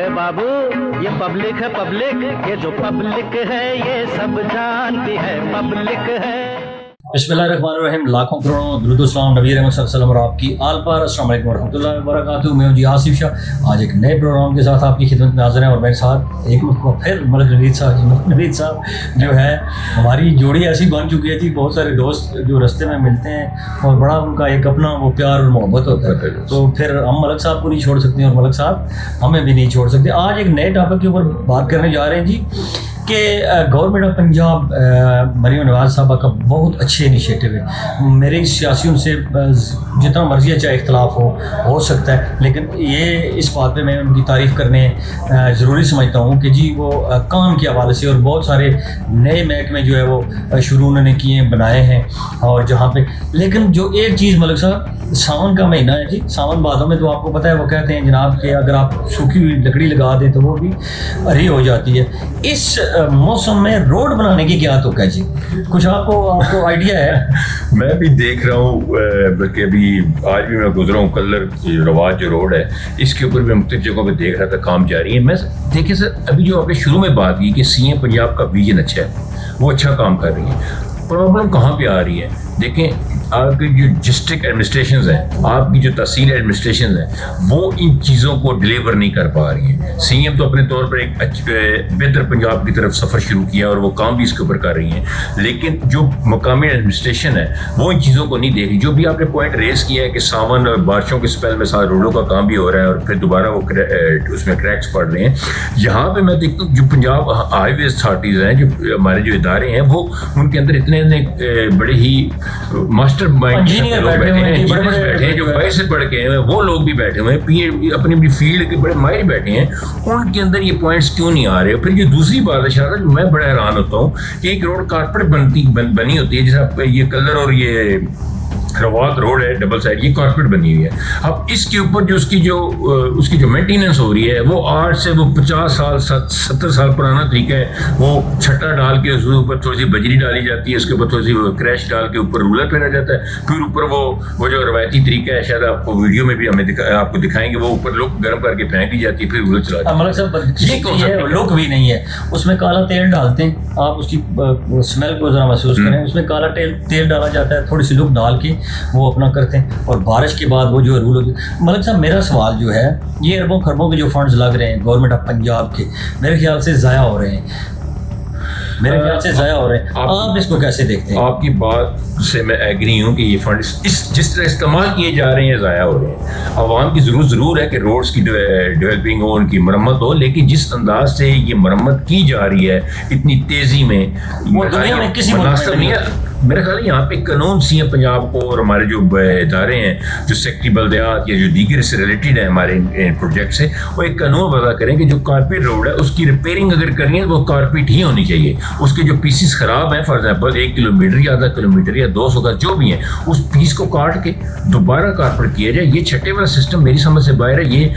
है बाबू, ये पब्लिक है पब्लिक, ये जो पब्लिक है ये सब जानती है पब्लिक है। बिस्मिल्लाहिर्रहमानिर्रहीम, लाखों करोड़ों दुरूद सलाम नबी रहमत सल्लल्लाहु अलैहि वसल्लम और आपकी आल पर। अस्सलाम वालेकुम वरहमतुल्लाहि वबरकातुहू। मैं हूं जी आसिफ शाह। आज एक नए प्रोग्राम के साथ आपकी खिदमत में हाजिर हैं और मेरे साथ एक मरतबा फिर मलिक नवीद साहब जो है, हमारी जोड़ी ऐसी बन चुकी है जी। बहुत सारे दोस्त जो रास्ते में मिलते हैं और बड़ा उनका एक अपना वो प्यार और मोहब्बत होता है, तो फिर हम मलिक साहब को नहीं छोड़ सकते और मलिक साहब हमें भी नहीं छोड़ सकते। आज एक नए टॉपिक के ऊपर बात करने जा रहे हैं जी कि गवर्नमेंट ऑफ पंजाब मरीम नवाज साहबा का बहुत अच्छे इनिशिएटिव है। मेरे सियासी उनसे जितना मर्जी है चाहे इख्तलाफ हो सकता है, लेकिन ये इस बात पे मैं उनकी तारीफ़ करने ज़रूरी समझता हूँ कि जी वो काम के हवाले से और बहुत सारे नए महकमे जो है वो शुरू उन्होंने किए बनाए हैं। और जहाँ पे लेकिन जो एक चीज़ मलिक साहब, सावन का महीना है जी, सावन बादों में तो आपको पता है वो कहते हैं जनाब कि अगर आप सूखी हुई लकड़ी लगा दें तो वो भी हरी हो जाती है। इस मौसम में रोड बनाने की क्या तुक है जी? कुछ आपको आइडिया है? मैं भी देख रहा हूँ, बल्कि अभी आज भी मैं गुजरा हूँ, कलर रवाज जो रोड है इसके ऊपर भी मुख्तलिफ जगहों पे देख रहा था, काम जारी है। मैं देखिए सर, अभी जो आपने शुरू में बात की कि सीएम पंजाब का विजन अच्छा है, वो अच्छा काम कर रही है। प्रॉब्लम कहाँ पे आ रही है? देखें, आपकी जो डिस्ट्रिक्ट एडमिनिस्ट्रेशंस हैं, आपकी जो तहसील एडमिनिस्ट्रेशंस हैं, वो इन चीज़ों को डिलीवर नहीं कर पा रही हैं। सीएम तो अपने तौर पर एक बेहतर पंजाब की तरफ सफ़र शुरू किया और वो काम भी इसके ऊपर कर रही हैं, लेकिन जो मकामी एडमिनिस्ट्रेशन है वो इन चीज़ों को नहीं देख रही। जो भी आपने पॉइंट रेस किया है कि सावन और बारिशों के स्पेल में सारे रोडों का काम भी हो रहा है और फिर दोबारा वो उसमें क्रैक्स पड़ रहे हैं। यहाँ पर मैं देखता हूँ जो पंजाब हाईवे अथॉरिटीज़ हैं, जो हमारे जो इदारे हैं, वो उनके अंदर इतने बड़े ही मास्टर माइंड बैठे हैं, जो बाहर से पढ़ के हैं, वो लोग भी बैठे हुए हैं, अपनी फील्ड के बड़े माहिर बैठे हैं। उनके अंदर ये पॉइंट्स क्यों नहीं आ रहे? फिर ये दूसरी बात है शायद मैं बड़ा हैरान होता हूँ कि एक रोड कारपेट बनी होती है, जैसे ये कलर और ये रवात रोड है डबल साइड, ये कारपेट बनी हुई है। अब इसके ऊपर जो उसकी जो मेंटेनेंस हो रही है वो आज से वो 50 साल 70 साल पुराना तरीका है। वो छट्टा डाल के उसके ऊपर थोड़ी सी बजरी डाली जाती है, उसके ऊपर थोड़ी सी क्रैश डाल के ऊपर रूलर फेरा जाता है, फिर ऊपर वो जो रवायती तरीका है, शायद आपको वीडियो में भी आपको दिखाएंगे, वो ऊपर लोग गर्म करके फेंक दी जाती है, फिर रूलर चला जाती है। लुक भी नहीं है, उसमें काला तेल डालते हैं, आप उसकी स्मेल को जरा महसूस करें, उसमें काला तेल डाला जाता है, थोड़ी सी लुक डाल के वो अपना करते हैं और बारिश के बाद वो जो रूल होती है। मलिक साहब, मेरा सवाल जो है, ये अरबों खरबों के जो फंड्स लग रहे हैं गवर्नमेंट ऑफ पंजाब के, मेरे ख्याल से ज़ाया हो रहे हैं, आप इसको कैसे देखते हैं? आपकी बात से मैं एग्री हूँ कि ये फंड जिस तरह इस्तेमाल किए जा रहे हैं ज़ाया हो रहे हैं। आवाम की ज़रूर है कि रोड्स की डेवलपिंग हो, उनकी मरम्मत हो, लेकिन जिस अंदाज से ये मरम्मत की जा रही है इतनी तेज़ी में, वो दुनिया में किसी मुनासिब नहीं है। मेरे ख्याल यहाँ पे कानून सीएम पंजाब को और हमारे जो इदारे हैं, जो सेक्रेटरी बल्दियात या जो दीगर से रिलेटेड है हमारे प्रोजेक्ट से, वो एक कानून वज़ा करें कि जो कारपेट रोड है उसकी रिपेयरिंग अगर करनी है वो कारपेट ही होनी चाहिए। उसके जो पीसीस ख़राब हैं, फॉर एग्जाम्पल 1 किलोमीटर या आधा किलोमीटर या 200 का जो भी है, उस पीस को काट के दोबारा कारपेट किया जाए। ये छठे वाला सिस्टम मेरी समझ से बाहर है। ये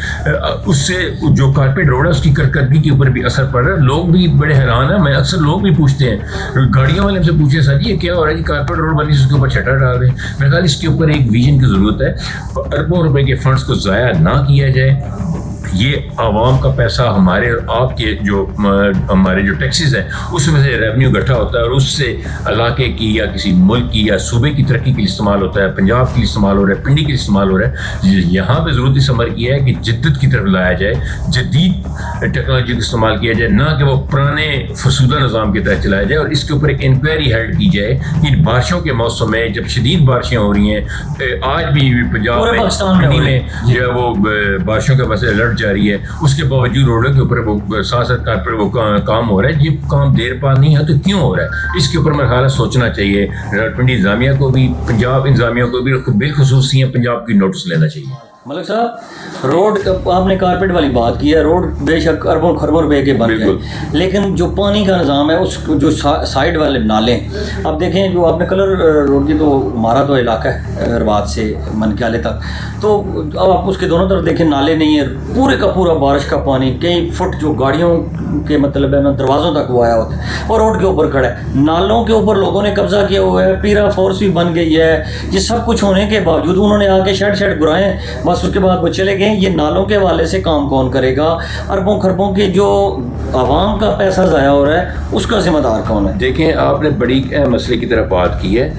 उससे जो कारपेट रोड है उसकी कारकर्दगी के ऊपर भी असर पड़ रहा है। लोग भी बड़े हैरान हैं, मैं अक्सर लोग भी पूछते हैं, गाड़ियों वाले से पूछे, सर जी ये क्या हो रहा है, कारपेट रोड बनी उसके ऊपर छटा डाल रहे हैं। मेरे ख्याल इसके ऊपर एक विजन की जरूरत है। अरबों रुपए के फंड्स को जाया ना किया जाए। ये आवाम का पैसा, हमारे और आपके जो हमारे जो टैक्सेस हैं उसमें से रेवेन्यू इकट्ठा होता है और उससे इलाके की या किसी मुल्क की या सूबे की तरक्की के लिए इस्तेमाल होता है, पंजाब के लिए इस्तेमाल हो रहा है, पिंडी के लिए इस्तेमाल हो रहा है। यहाँ पे ज़रूरत इस अमर की है कि जिद्दत की तरफ लाया जाए, जदीद टेक्नोलॉजी का इस्तेमाल किया जाए, ना कि वो पुराने फसूदा निज़ाम की तरह चलाया जाए। और इसके ऊपर एक इंक्वायरी हेल्ड की जाए कि बारिशों के मौसम में जब शदीद बारिशें हो रही हैं, आज भी पंजाब में जो है वो बारिशों के वजह से अलर्ट जारी है, उसके बावजूद रोडों के ऊपर वो साथ कारपेट वो काम हो रहा है। ये काम देर पा नहीं है तो क्यों हो रहा है? इसके ऊपर मेरा ख्याल सोचना चाहिए। रावलपिंडी इंतजामिया को भी, पंजाब इंतजामिया को भी बिलखुसूस पंजाब की नोटिस लेना चाहिए। मलिक साहब, रोड आपने कारपेट वाली बात की है, रोड बेशक अरबों खरबों रुपए के बन गए, लेकिन जो पानी का निज़ाम है, उस जो साइड वाले नाले, अब देखें जो आपने कलर रोड की, तो हमारा तो इलाका है रवात से मनक्याले तक, तो अब आप उसके दोनों तरफ देखें नाले नहीं है, पूरे का पूरा बारिश का पानी कई फुट जो गाड़ियों के मतलब है ना दरवाज़ों तक वो आया होता है और रोड के ऊपर खड़ा है। नालों के ऊपर लोगों ने कब्जा किया हुआ है, पीरा फोर्स भी बन गई है। ये सब कुछ होने के बावजूद उन्होंने आके शेड गुराए, बस بس اس کے بعد وہ چلے گئے. یہ نالوں کے حوالے سے کام کون کرے گا؟ اربوں خربوں کے جو عوام کا پیسہ ضائع ہو رہا ہے اس کا ذمہ دار کون ہے؟ دیکھیں آپ نے بڑی اہم مسئلے کی طرف بات کی ہے.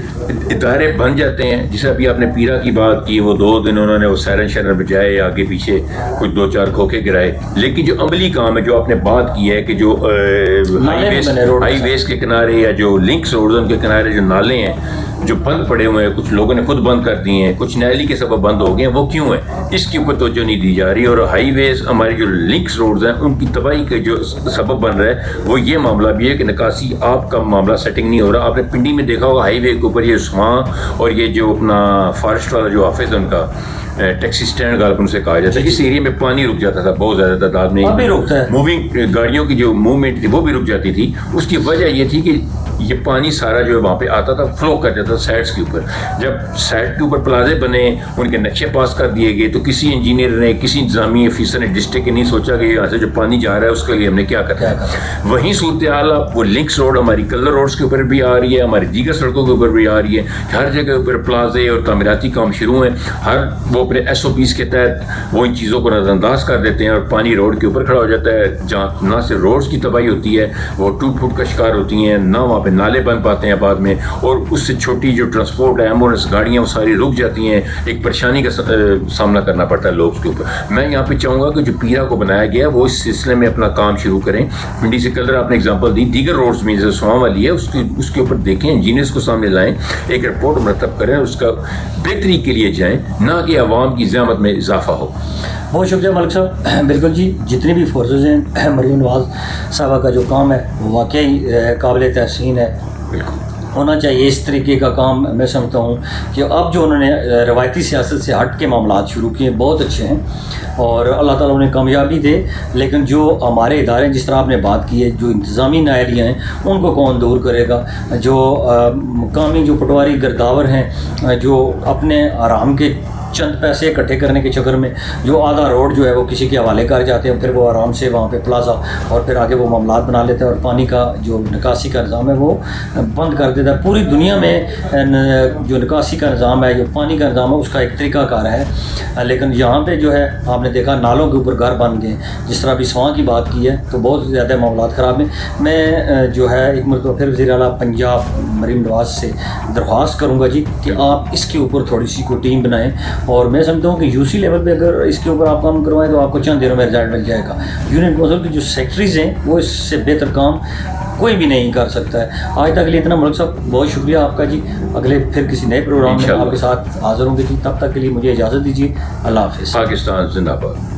ادارے بن جاتے ہیں، جیسے ابھی آپ نے پیرا کی بات کی، وہ 2 دن انہوں نے وہ سائرن شائرن بجائے، آگے پیچھے کچھ 2-4 کھوکھے گرائے، لیکن جو عملی کام ہے جو آپ نے بات کی ہے کہ جو ہائی ویز کے کنارے یا جو لنکس روڈز کے کنارے جو نالے ہیں جو بند پڑے ہوئے ہیں، کچھ لوگوں نے خود بند کر دیے ہیں، کچھ نیلی کے سبب بند ہو گئے ہیں، وہ کیوں ہیں؟ اس کے اوپر توجہ نہیں دی جا رہی. اور ہائی ویز ہماری جو لنکس روڈز ہیں ان کی تباہی کا جو سبب بن رہا ہے وہ یہ معاملہ بھی ہے کہ نکاسی آپ کا معاملہ سیٹنگ نہیں ہو رہا. آپ نے پنڈی میں دیکھا ہوگا ہائی وے کے اوپر یہ سواں اور یہ جو اپنا فارسٹ والا جو آفس ہے ان کا ٹیکسی اسٹینڈ غالب ان سے کہا جاتا ہے، اس ایریا میں پانی رک جاتا تھا بہت زیادہ تعداد میں، موونگ گاڑیوں کی جو موومنٹ تھی وہ بھی رک جاتی تھی. اس کی وجہ یہ تھی کہ یہ پانی سارا جو ہے وہاں پہ آتا تھا، فلو کر جاتا تھا سائڈس کے اوپر. جب سائڈ کے اوپر پلازے بنے، ان کے نقشے پاس کر دیے گئے، تو کسی انجینئر نے، کسی انتظامی افیسر نے ڈسٹرکٹ کے نہیں سوچا کہ یہاں سے جو پانی جا رہا ہے اس کے لیے ہم نے کیا کرنا ہے. وہیں صورتحال وہ لنکس روڈ ہماری کلر روڈز کے اوپر بھی آ رہی ہے، ہماری دیگر سڑکوں کے اوپر بھی آ رہی ہے. ہر جگہ اوپر پلازے اور تعمیراتی کام شروع ہیں. وہ اپنے SOPs کے تحت وہ ان چیزوں کو نظر انداز کر دیتے ہیں اور پانی روڈ کے اوپر کھڑا ہو جاتا ہے، جہاں نہ صرف روڈز کی تباہی ہوتی ہے، وہ ٹوٹ پھوٹ کا شکار ہوتی ہیں، نہ وہاں پہ نالے بن پاتے ہیں بعد میں، اور اس سے چھوٹی جو ٹرانسپورٹ ہے، ایمبولینس گاڑیاں، وہ ساری رک جاتی ہیں. ایک پریشانی کا سامنا کرنا پڑتا ہے لوگوں کے اوپر. میں یہاں پہ چاہوں گا کہ جو پیرا کو بنایا گیا وہ اس سلسلے میں اپنا کام شروع کریں. پنڈی سے کلر آپ نے اگزامپل دی، دیگر روڈز میں جیسے سواں والی ہے اس کے اوپر دیکھیں، انجینئرس کو سامنے لائیں، ایک رپورٹ مرتب کریں، اس کا بہتری کے لیے جائیں، نہ کہ عوام کی زحمت میں اضافہ ہو. بہت شکریہ ملک صاحب. بالکل جی، جتنی بھی فورسز ہیں، مریم نواز صاحبہ کا جو کام ہے وہ واقعی قابل تحسین ہے. بالکل ہونا چاہیے اس طریقے کا کام. میں سمجھتا ہوں کہ اب جو انہوں نے روایتی سیاست سے ہٹ کے معاملات شروع کیے بہت اچھے ہیں اور اللہ تعالیٰ انہیں کامیابی دے. لیکن جو ہمارے ادارے جس طرح آپ نے بات کی ہے، جو انتظامی نااہلیاں ہیں ان کو کون دور کرے گا؟ جو مقامی جو پٹواری گرداور ہیں، جو اپنے آرام کے چند پیسے اکٹھے کرنے کے چکر میں جو آدھا روڈ جو ہے وہ کسی کے حوالے کر جاتے ہیں، پھر وہ آرام سے وہاں پہ پلازا اور پھر آگے وہ معاملات بنا لیتے ہیں اور پانی کا جو نکاسی کا نظام ہے وہ بند کر دیتا ہے. پوری دنیا میں جو نکاسی کا نظام ہے، جو پانی کا نظام ہے، اس کا ایک طریقہ کار ہے. لیکن یہاں پہ جو ہے آپ نے دیکھا نالوں کے اوپر گھر بن گئے. جس طرح ابھی سواں کی بات کی ہے تو بہت زیادہ معاملات خراب ہیں. میں جو ہے ایک مرتبہ پھر وزیر اعلیٰ پنجاب مریم نواز سے درخواست کروں گا جی کہ آپ اس کے اوپر تھوڑی سی کوئی ٹیم بنائیں. اور میں سمجھتا ہوں کہ UC لیول پہ اگر اس کے اوپر آپ کام کروائیں تو آپ کو چند دنوں میں رزلٹ مل جائے گا. یونین کونسل کی جو سیکٹریز ہیں وہ اس سے بہتر کام کوئی بھی نہیں کر سکتا ہے. آج تک کے لیے اتنا. ملک صاحب بہت شکریہ آپ کا جی. اگلے پھر کسی نئے پروگرام میں آپ کے ساتھ حاضر ہوں گے جی. تب تک کے لیے مجھے اجازت دیجیے. اللہ حافظ. پاکستان زندہ باد.